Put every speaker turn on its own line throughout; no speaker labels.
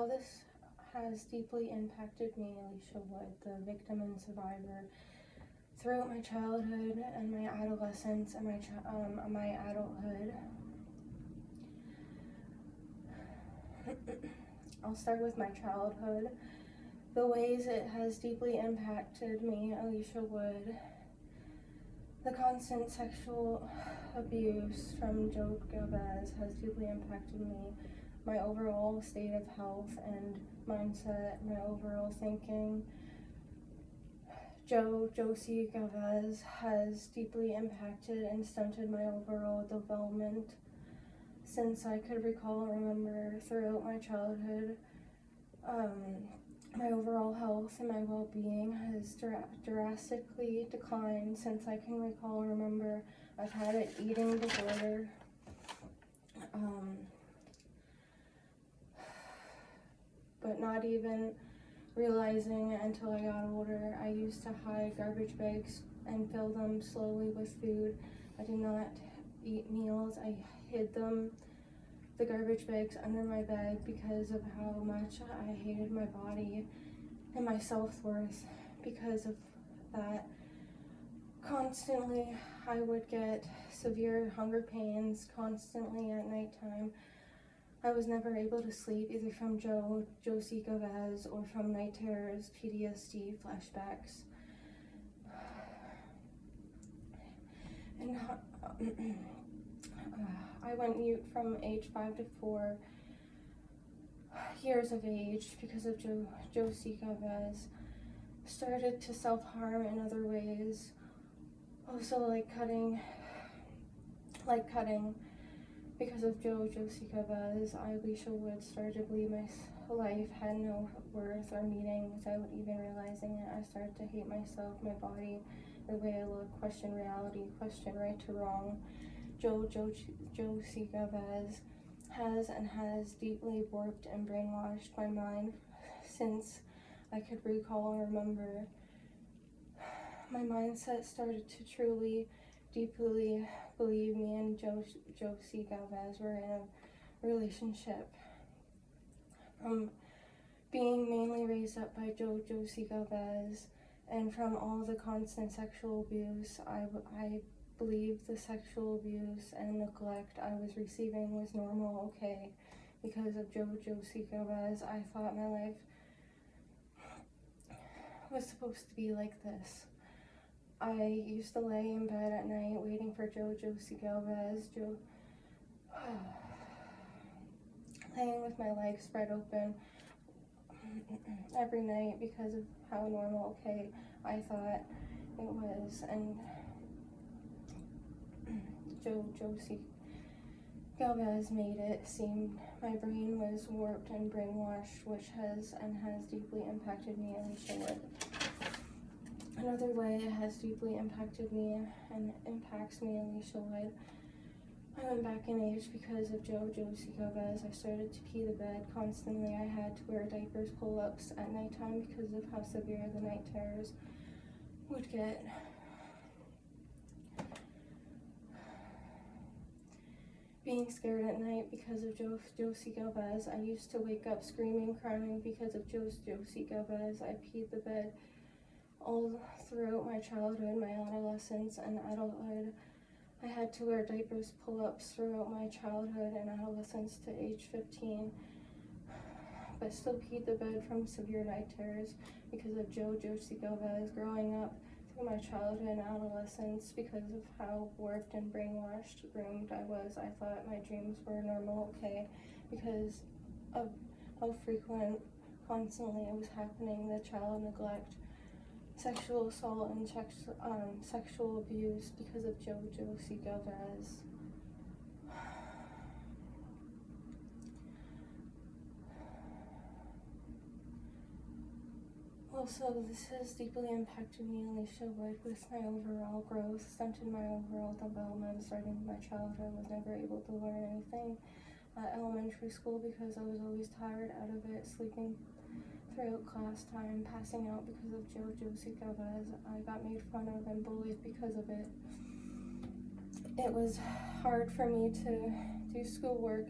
how this has deeply impacted me, Alysha Wood, the victim and survivor, throughout my childhood and my adolescence and my adulthood. I'll start with my childhood. The ways it has deeply impacted me, Alysha Wood. The constant sexual abuse from Joe Galvez has deeply impacted me. My overall state of health and mindset, my overall thinking. Josie Galvez has deeply impacted and stunted my overall development since I could recall and remember throughout my childhood. My overall health and my well-being has drastically declined since I can recall and remember. I've had an eating disorder. But not even realizing it until I got older. I used to hide garbage bags and fill them slowly with food. I did not eat meals. I hid the garbage bags under my bed because of how much I hated my body and my self-worth. Because of that, constantly I would get severe hunger pains constantly at nighttime. I was never able to sleep either from Josie Galvez or from night terrors, PTSD, flashbacks. And I went mute from age 5 to 4 years of age because of Josie Galvez. Started to self-harm in other ways. Also like cutting. Because of Josie Galvez, Alysha Wood started to believe my life had no worth or meaning without even realizing it. I started to hate myself, my body, the way I look, question reality, question right to wrong. Josie Galvez has deeply warped and brainwashed my mind since I could recall and remember. My mindset started to truly, deeply believe me and Josie Galvez were in a relationship. From being mainly raised up by Josie Galvez and from all the constant sexual abuse, I believed the sexual abuse and neglect I was receiving was normal, okay. Because of Josie Galvez, I thought my life was supposed to be like this. I used to lay in bed at night waiting for Josie Galvez, laying with my legs spread open every night because of how normal, okay, I thought it was. And Josie Galvez made it seem my brain was warped and brainwashed, which has deeply impacted me, Alysha Wood. Another way it has deeply impacted me and impacts me, Alysha Wood. I went back in age because of Josie Galvez. I started to pee the bed constantly. I had to wear diapers, pull-ups at nighttime because of how severe the night terrors would get. Being scared at night because of Josie Galvez. I used to wake up screaming, crying because of Josie Galvez. I peed the bed all throughout my childhood, my adolescence, and adulthood. I had to wear diapers, pull-ups throughout my childhood and adolescence to age 15, but still peed the bed from severe night terrors because of Josie Galvez. Growing up through my childhood and adolescence, because of how warped and brainwashed, groomed I was, I thought my dreams were normal, okay, because of how frequent, constantly it was happening, the child neglect, sexual assault and sexual abuse because of Josie Galvez. Also, this has deeply impacted me, Alysha Wood, with my overall growth, stunted my overall development. Starting with my childhood, was never able to learn anything at elementary school because I was always tired out of it, sleeping throughout class time, passing out because of Josie Galvez. I got made fun of and bullied because of it. It was hard for me to do schoolwork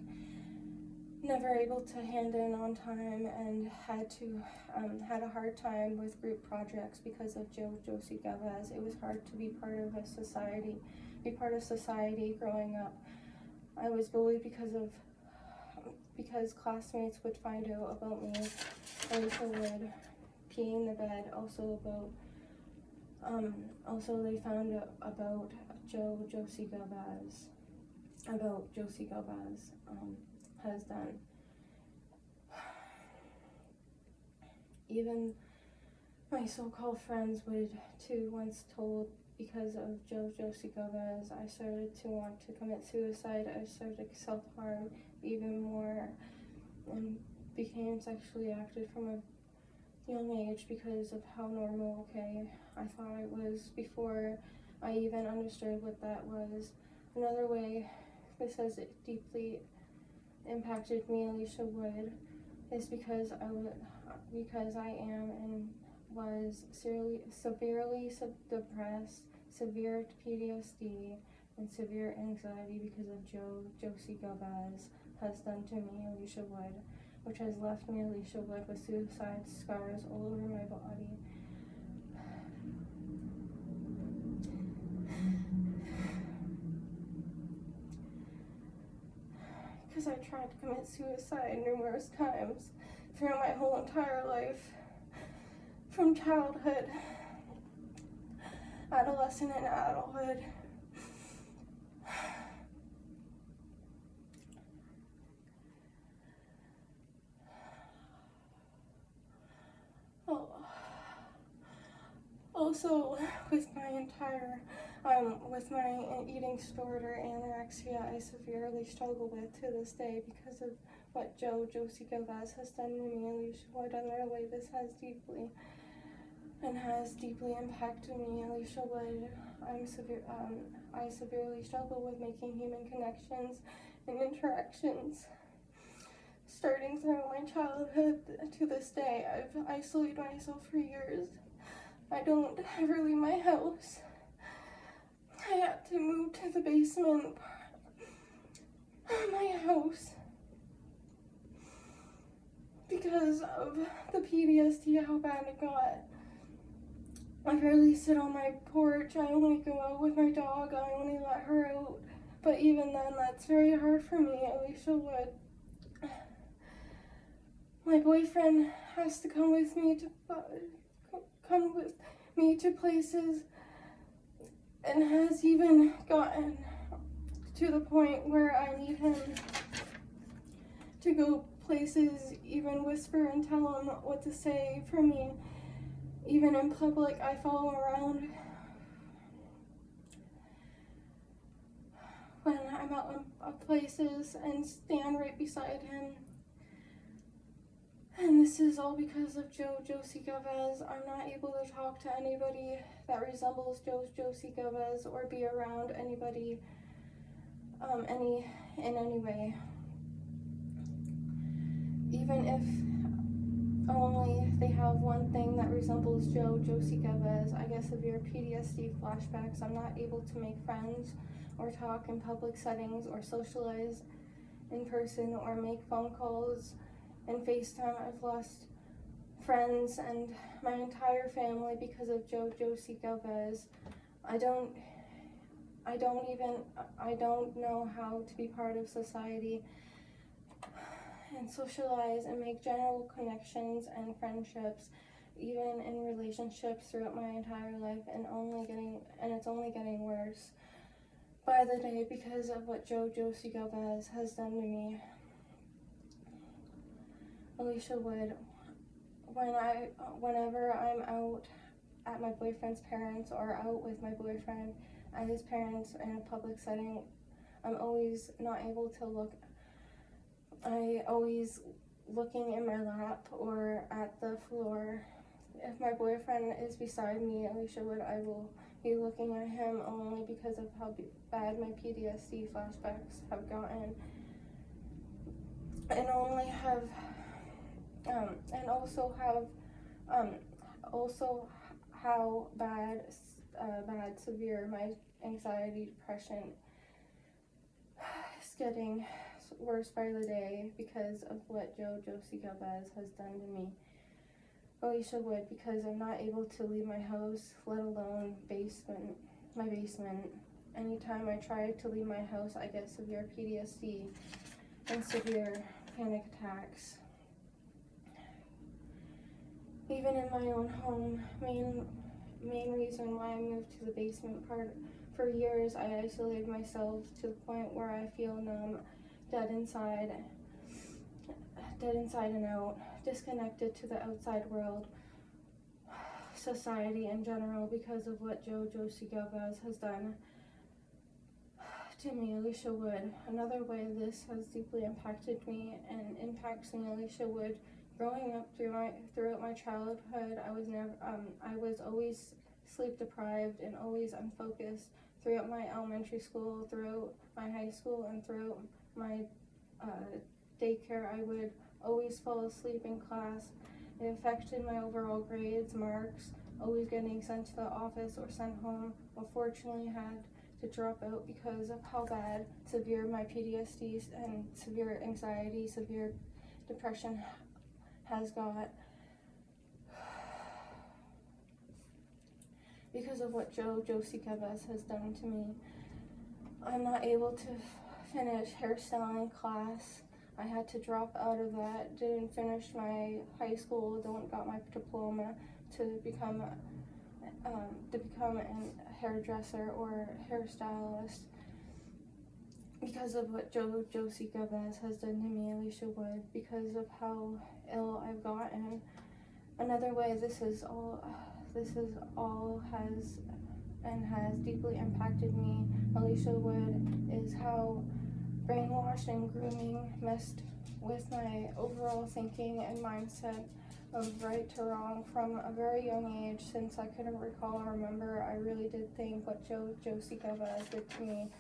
never able to hand in on time and had a hard time with group projects because of Josie Gomez. It was hard to be part of society growing up. I was bullied because classmates would find out about me. Alysha Wood peeing the bed. Also they found out about Josie Gomez has done. Even my so-called friends would too. Once told, because of Josie Gomez, I started to want to commit suicide. I started to self-harm even more and became sexually active from a young age because of how normal, I thought it was before I even understood what that was. Another way this has deeply impacted me, Alysha Wood, is because I am and was severely depressed, severe PTSD, and severe anxiety because of Josie Gomez has done to me, Alysha Wood, which has left me, Alysha Wood, with suicide scars all over my body. Because I tried to commit suicide numerous times throughout my whole entire life, from childhood, adolescent, and adulthood. Also, with my eating disorder, anorexia, I severely struggle with to this day because of what Josie Gomez has done to me, Alysha Wood. Another way this has deeply impacted me, Alysha Wood. I severely struggle with making human connections and interactions. Starting through my childhood to this day, I've isolated myself for years. I don't ever leave my house. I had to move to the basement of my house because of the PTSD, how bad it got. I barely sit on my porch. I only go out with my dog. I only let her out. But even then, that's very hard for me, Alysha Wood. My boyfriend has to come with me to places, and has even gotten to the point where I need him to go places, even whisper and tell him what to say for me. Even in public, I follow him around when I'm out in places and stand right beside him. And this is all because of Josie Gomez. I'm not able to talk to anybody that resembles Josie Gomez or be around anybody in any way. Even if only they have one thing that resembles Josie Gomez, I get severe PTSD flashbacks. I'm not able to make friends or talk in public settings or socialize in person or make phone calls and FaceTime. I've lost friends and my entire family because of Josie Gomez. I don't know how to be part of society and socialize and make general connections and friendships, even in relationships throughout my entire life, and it's only getting worse by the day because of what Josie Gomez has done to me. Alysha Wood, whenever I'm out at my boyfriend's parents or out with my boyfriend at his parents in a public setting, I'm always not able to look. I always looking in my lap or at the floor. If my boyfriend is beside me, Alysha Wood, I will be looking at him only because of how bad my PTSD flashbacks have gotten, and also how bad severe my anxiety, depression is getting. worse by the day because of what Josie Galvez has done to me. Alysha Wood, because I'm not able to leave my house, let alone my basement. Anytime I try to leave my house, I get severe PTSD and severe panic attacks. Even in my own home, main reason why I moved to the basement part, for years I isolated myself to the point where I feel numb, dead inside and out, disconnected to the outside world, society in general, because of what Josie Galvez has done to me, Alysha Wood. Another way this has deeply impacted me and impacts me, Alysha Wood. Growing up throughout my childhood, I was always sleep deprived and always unfocused. Throughout my elementary school, throughout my high school, and throughout my daycare, I would always fall asleep in class. It affected my overall grades, marks, always getting sent to the office or sent home. Unfortunately, had to drop out because of how severe my PTSD and severe anxiety, severe depression has got. Because of what Josie Galvez has done to me. I'm not able to finish hairstyling class. I had to drop out of that, didn't finish my high school, got my diploma to become a hairdresser or hairstylist because of what Josie Galvez has done to me, Alysha Wood, because of how ill I've gotten. Another way this has deeply impacted me, Alysha Wood, is how brainwashed and grooming messed with my overall thinking and mindset of right to wrong from a very young age. Since I couldn't recall or remember, I really did think what Josie Galvez did to me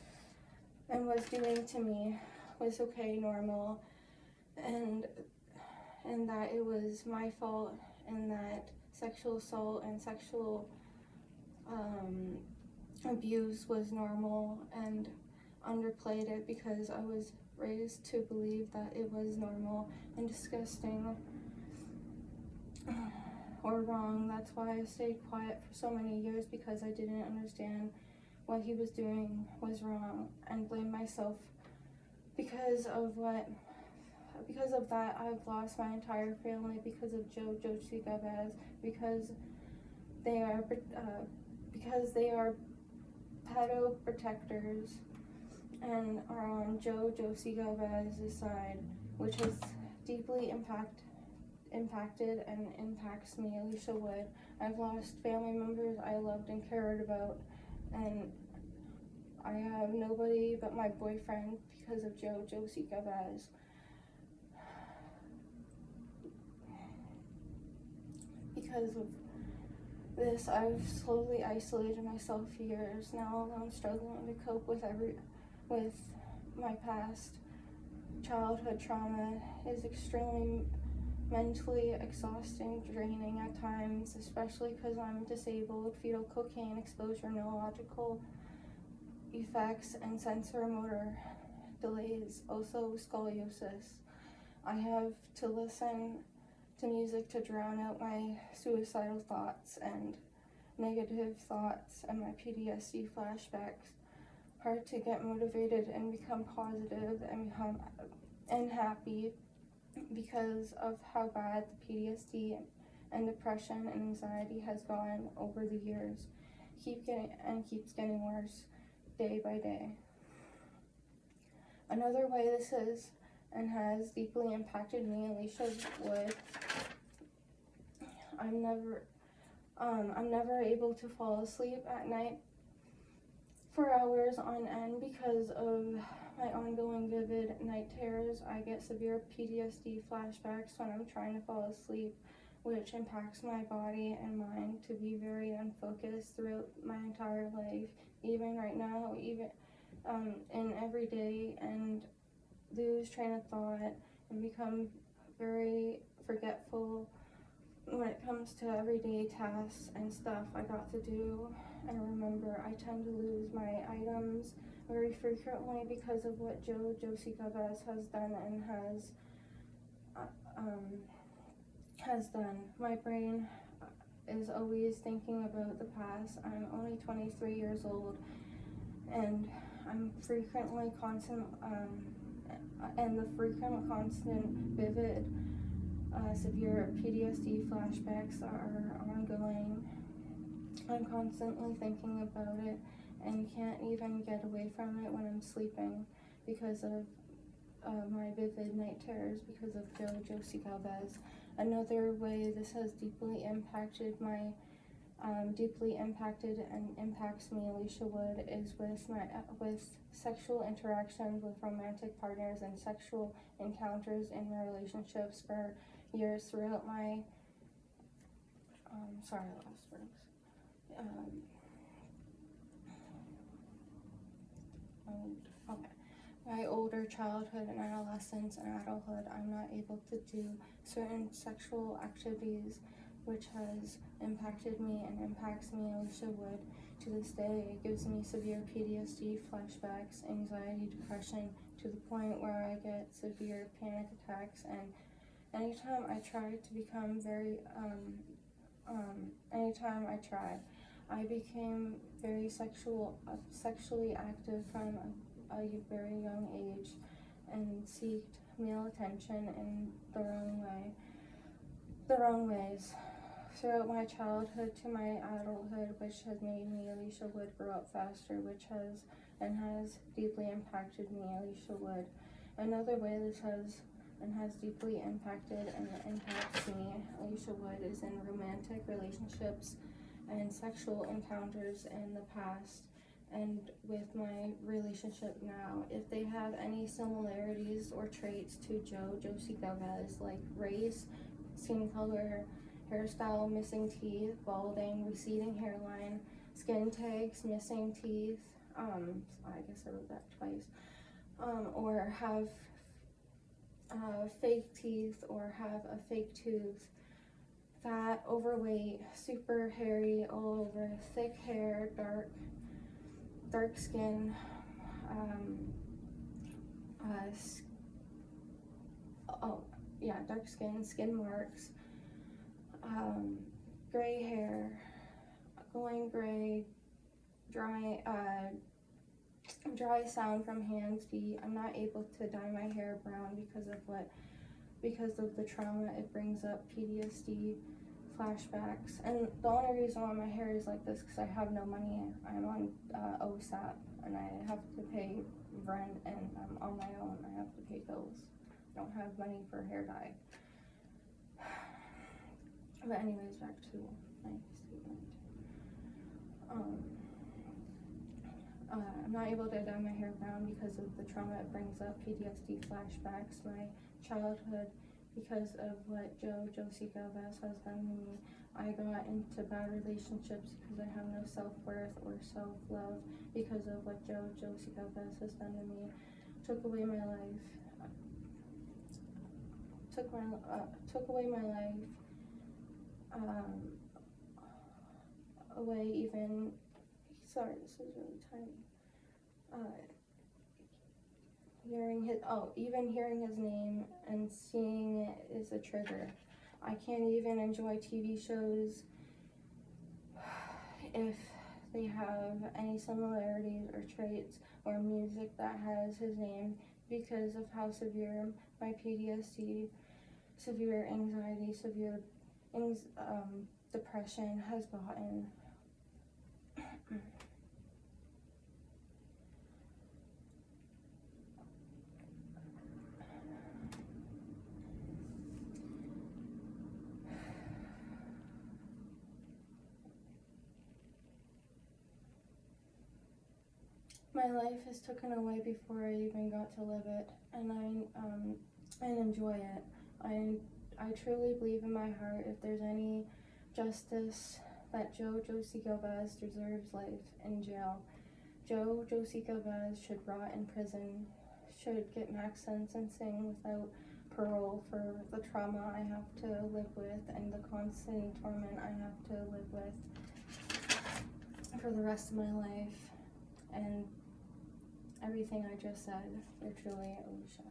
and was doing to me was okay, normal, and that it was my fault, and that sexual assault and sexual abuse was normal, and underplayed it because I was raised to believe that it was normal and disgusting or wrong. That's why I stayed quiet for so many years, because I didn't understand what he was doing was wrong and blame myself. Because of that, I've lost my entire family because of Josie Galvez, because they are pedo protectors and are on Josie Galvez's side, which has deeply impacted and impacts me, Alysha Wood. I've lost family members I loved and cared about, and I have nobody but my boyfriend because of Josie Galvez. Because of this, I've slowly isolated myself for years now. I'm struggling to cope with my past. Childhood trauma is extremely mentally exhausting, draining at times, especially because I'm disabled. Fetal cocaine exposure, neurological effects, and sensory-motor delays, also scoliosis. I have to listen to music to drown out my suicidal thoughts and negative thoughts and my PTSD flashbacks. Hard to get motivated and become positive and happy because of how bad the PTSD and depression and anxiety has gone over the years. Keeps getting worse day by day. Another way this is and has deeply impacted me, Alysha Wood, I'm never able to fall asleep at night for hours on end because of my ongoing vivid night terrors. I get severe PTSD flashbacks when I'm trying to fall asleep, which impacts my body and mind to be very unfocused throughout my entire life, even right now, in every day, and lose train of thought and become very forgetful when it comes to everyday tasks and stuff I got to do, and remember, I tend to lose my items very frequently because of what Josie Gomez has done and has done. My brain is always thinking about the past. I'm only 23 years old, and I'm frequently the frequent, constant, vivid, severe PTSD flashbacks are ongoing. I'm constantly thinking about it and can't even get away from it when I'm sleeping because of my vivid night terrors because of Josie Galvez. Another way this has deeply impacted and impacts me, Alysha Wood, is with sexual interactions with romantic partners and sexual encounters in relationships for years throughout my my older childhood and adolescence and adulthood. I'm not able to do certain sexual activities, which has impacted me and impacts me, Alysha Wood, to this day. It gives me severe PTSD flashbacks, anxiety, depression, to the point where I get severe panic attacks. And anytime I try to become I became very sexually active from a very young age and seeked male attention in the wrong ways. Throughout my childhood to my adulthood, which has made me, Alysha Wood, grow up faster, which has deeply impacted me, Alysha Wood. Another way this has deeply impacted and impacts me, Alysha Wood, is in romantic relationships and sexual encounters in the past and with my relationship now. If they have any similarities or traits to Josie Gomez, like race, skin color, hairstyle, missing teeth, balding, receding hairline, skin tags, missing teeth, I guess I wrote that twice, or have fake teeth or have a fake tooth, fat, overweight, super hairy all over, thick hair, dark skin, dark skin marks, gray hair, going gray, dry sound from hands, feet. I'm not able to dye my hair brown because of the trauma it brings up, PTSD flashbacks. And the only reason why my hair is like this because I have no money. I'm on OSAP and I have to pay rent, and I'm on my own. I have to pay bills. I don't have money for hair dye. But anyways, back to my statement. I'm not able to dye my hair brown because of the trauma it brings up, PTSD flashbacks, my childhood, because of what Josie Galvez has done to me. I got into bad relationships because I have no self-worth or self-love because of what Josie Galvez has done to me. Took away my life. Took away my life. Away even. Sorry, this is really tiny. Even hearing his name and seeing it is a trigger. I can't even enjoy TV shows if they have any similarities or traits or music that has his name because of how severe my PTSD, severe anxiety, severe depression has gotten. My life is taken away before I even got to live it, and I enjoy it. I truly believe in my heart if there's any justice that Josie Gomez deserves life in jail. Josie Gomez should rot in prison, should get max sentencing without parole for the trauma I have to live with and the constant torment I have to live with for the rest of my life. And everything I just said, they're truly Alysha.